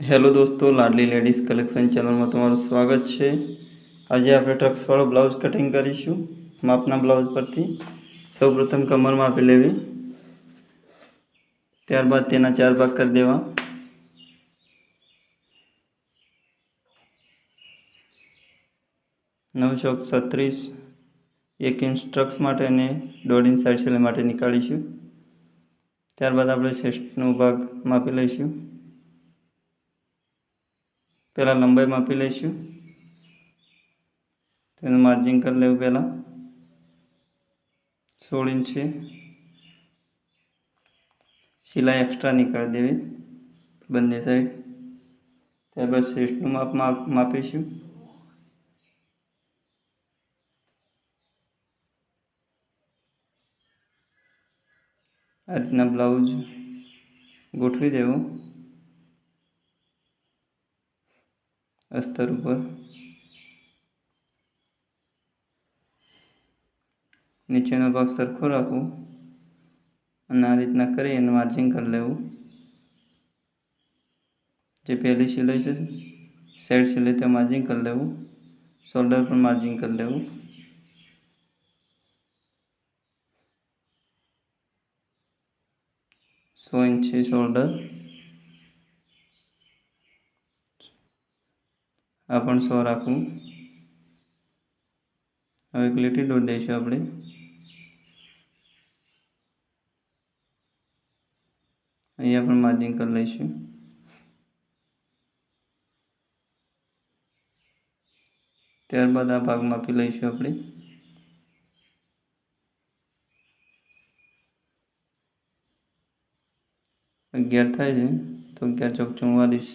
Hello દોસ્તો, લાડલી ladies collection ચેનલમાં તમારું સ્વાગત છે। આજે આપણે ટક્સવાળો બ્લાઉઝ કટિંગ કરીશું માપના બ્લાઉઝ પરથી। સૌપ્રથમ કમર માપી લેવી, ત્યારબાદ તેના 4 ભાગ કરી દેવા। નવ ચોક 36, 1 ઇંચ ટક્સ માટે અને 1.5 ઇંચ સાઈડ સિલાઈ માટે નીકાળીશું। ત્યારબાદ આપણે ચેસ્ટનો ભાગ માપી લઈશું। પહેલાં લંબાઈ માપી લઈશું, તેનું માર્જિંગ કરી લેવું। પહેલાં 16 ઇંચ છે, સિલાઈ એક્સ્ટ્રા નીકાળી દેવી બંને સાઈડ। ત્યારબાદ ચેસ્ટનું માપ માપીશું। આ રીતના બ્લાઉઝ ગોઠવી દેવું અસ્તર ઉપર। નીચેનો ભાગ સરખો રાખવો અને આ રીતના કરી અને માર્જિંગ કરી લેવું। જે પહેલી સિલાઈ છે સાઈડ સિલાઈ તે માર્જિંગ કરી લેવું, શોલ્ડર પર માર્જિંગ કરી લેવું। સો ઇંચ છે શોલ્ડર, આ પણ 100 રાખવું। હવે એક લીટી દોરી દઈશું આપણે। અહીંયા પણ માર્જિંગ કરી લઈશું। ત્યારબાદ આ ભાગ માપી લઈશું આપણે। અગિયાર થાય છે તો 11 ચોક 44,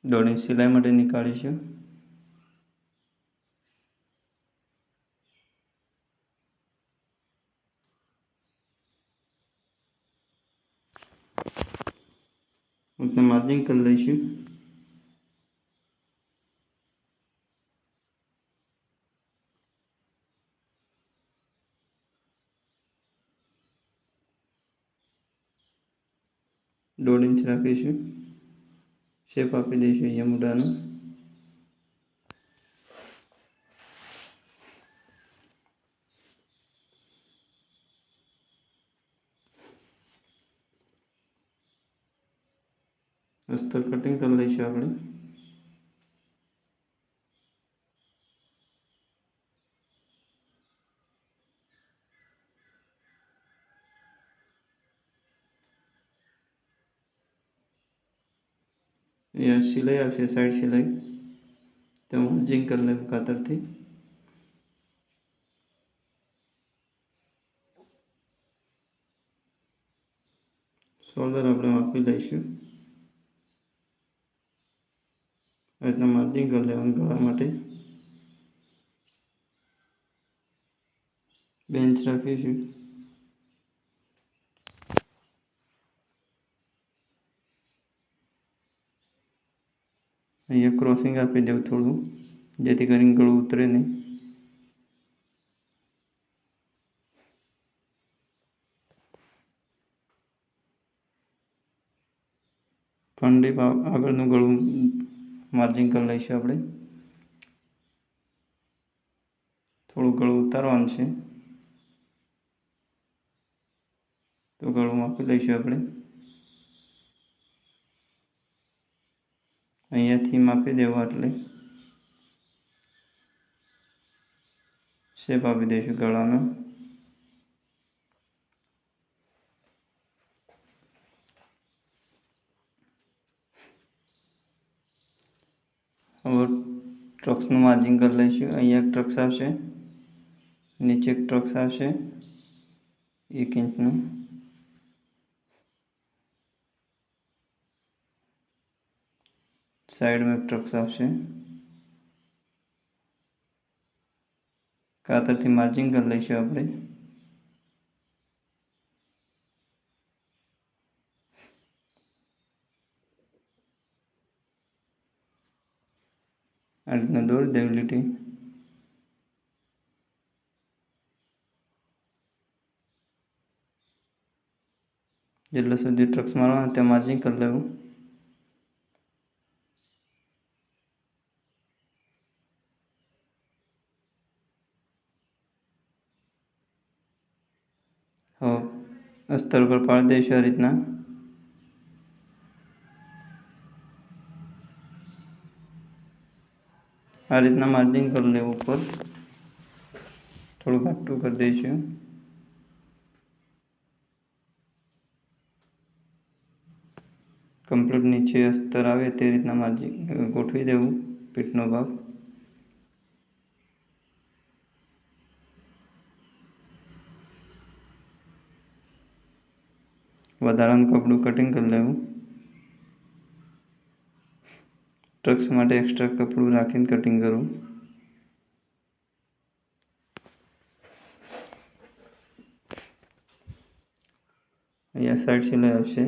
દોઢ સિલાઈ માટે નીકાળીશું। માર્જિંગ કરી લઈશું। દોઢ ઇંચ રાખીશું, શેપ આપી દઈશું અહીંયા મોઢાનો। અસ્તર કટિંગ કરી લઈશું આપણે। અહીંયા સિલાઈ આવશે સાઈડ સિલાઈ, તો માર્જિંગ કરી લેવું કાતરથી। શોલ્ડર આપણે માપી લઈશું, આ રીતના માર્જિંગ કરી લેવાનું ગળા માટે। 2 ઇંચ રાખીશું। અહીંયા ક્રોસિંગ આપી દેવું થોડું, જેથી કરીને ગળું ઉતરે નહીં। ફંડી આગળનું ગળું માર્જિંગ કરી લઈશું આપણે। થોડું ગળું ઉતારવાનું છે તો ગળું માપી લઈશું આપણે। અહીંયાથી માપી દેવું, એટલે શેપ આપી દઈશું ગળાનો। હવે ટ્રક્સનું માર્જિંગ કરી લઈશું। અહીંયા એક ટ્રક્સ આવશે, નીચે એક ટ્રક્સ આવશે 1 ઇંચનું, સાઈડમાં એક ટ્રક્સ આવશે। કાતરથી માર્જિંગ કરી લઈશું આપણે। આ રીતના દોરી દેવી લીટી। જેટલા સુધી ટ્રક્સ મારવાના ત્યાં માર્જિંગ કરી લેવું. હવે અસ્તર પર પાડી દઈશું આ રીતના. આ રીતના માર્જિંગ કરી લેવું. ઉપર થોડું ઘાટું કરી દઈશું. કમ્પ્લીટ નીચે અસ્તર આવે તે રીતના માર્જિંગ ગોઠવી દેવું પીઠનો ભાગ. વધારાનું કપડું કટિંગ કરી લેવું. ટ્રક્સ માટે એક્સ્ટ્રા કપડું રાખીને કટિંગ કરવું. અહીંયા સાઈડ સિલાઈ આવશે.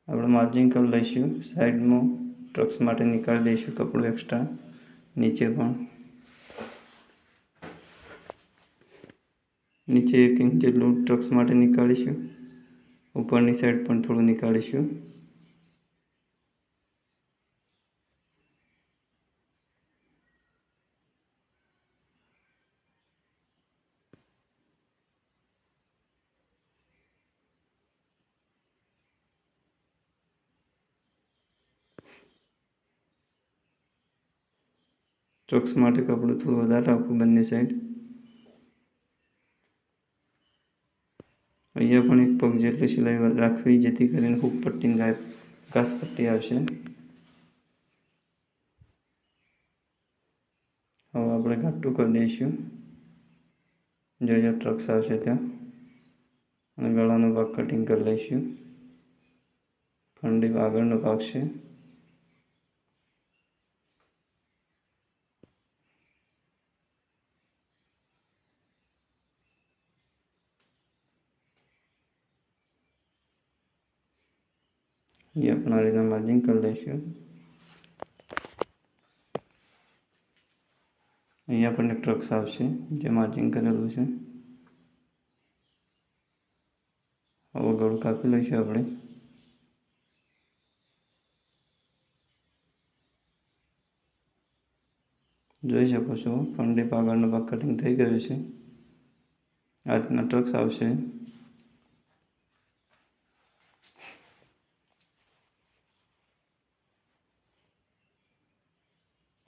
આપણે માર્જિંગ કરી લઈશું. સાઈડમાં ટ્રક્સ માટે નીકાળી દઈશું કપડું એક્સ્ટ્રા. નીચે પણ નીચે 1 ઇંચ જેટલું ટ્રક્સ માટે નીકાળીશું. ઉપરની સાઈડ પણ થોડું નીકાળીશું. ટ્રક્સ માટે કપડું થોડું વધારે રાખવું બંને સાઈડ. અહીંયા પણ 1 પગ જેટલી સિલાઈ રાખવી જેથી કરીને હૂક પટ્ટી ઘાસ પટ્ટી આવશે. હવે આપણે ઘાટું કરી દઈશું જ્યાં ટ્રક્સ આવશે ત્યાં. અને ગળાનો ભાગ કટિંગ કરી લઈશું. ફંડી આગળનો ભાગ છે. ये अपना રીતના માર્જિંગ કરી લઈશું. અહીંયા પણ એક ટ્રક્સ આવશે જે માર્જિંગ કરેલું છે. હવે ગળું કાપી લઈશું આપણે. જોઈ શકો છો ફંડી આગળનો ભાગ કટિંગ થઈ ગયો છે. આ રીતના ટ્રક્સ આવશે.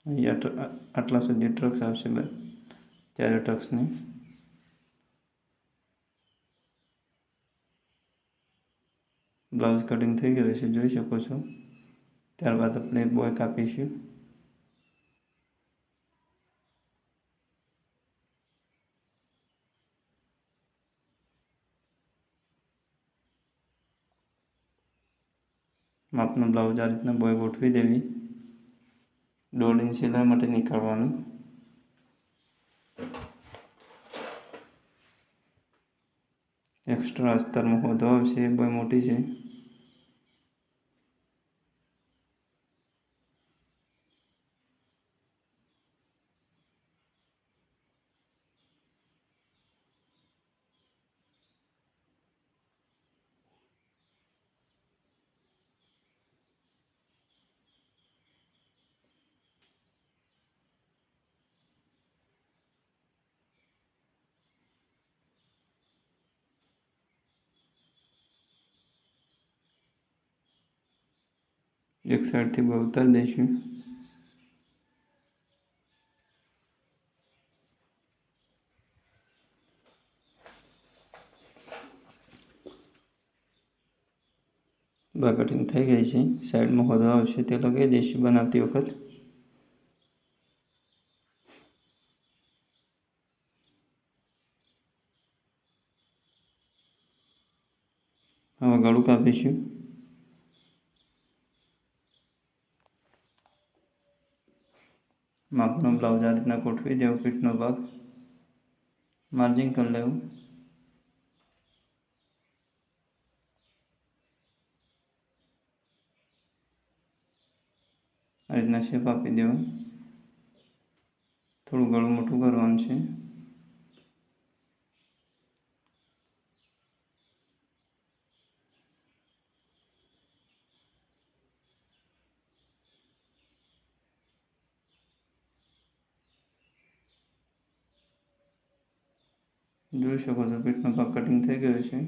અહીંયા આટલા સુધી ટ્રક્સ આવશે. ત્યારે ટ્રક્સની બ્લાઉઝ કટિંગ થઈ ગયું છે જોઈ શકો છો. ત્યારબાદ આપણે બોય કાપીશું. માપનો બ્લાઉઝ આ રીતના બોય ગોઠવી દેવી. 1.5 ઇંચ સિલાઈ માટે નીકાળવાનું. એક્સ્ટ્રા અસ્તરમાં હોદો આવશે એ બોય મોટી છે. એક સાઈડથી બોય ઉતારી દઈશું. બોય કટિંગ થઈ ગઈ છે. સાઈડમાં હોદો આવશે તે લગાવી દઈશું બનાવતી વખત. હવે ગળું કાપીશું. માપનો બ્લાઉઝ આ રીતના ગોઠવી દેવો. પીઠનો ભાગ માર્જિંગ કરી લેવું. આ રીતના શેપ આપી દેવો. થોડું ગળું મોટું કરવાનું છે. જોઈ શકો છો પીઠનો ભાગ કટિંગ થઈ ગયો છે.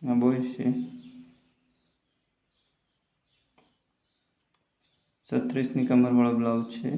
આ બોઈસ છે 36ની કમરવાળો બ્લાઉઝ છે.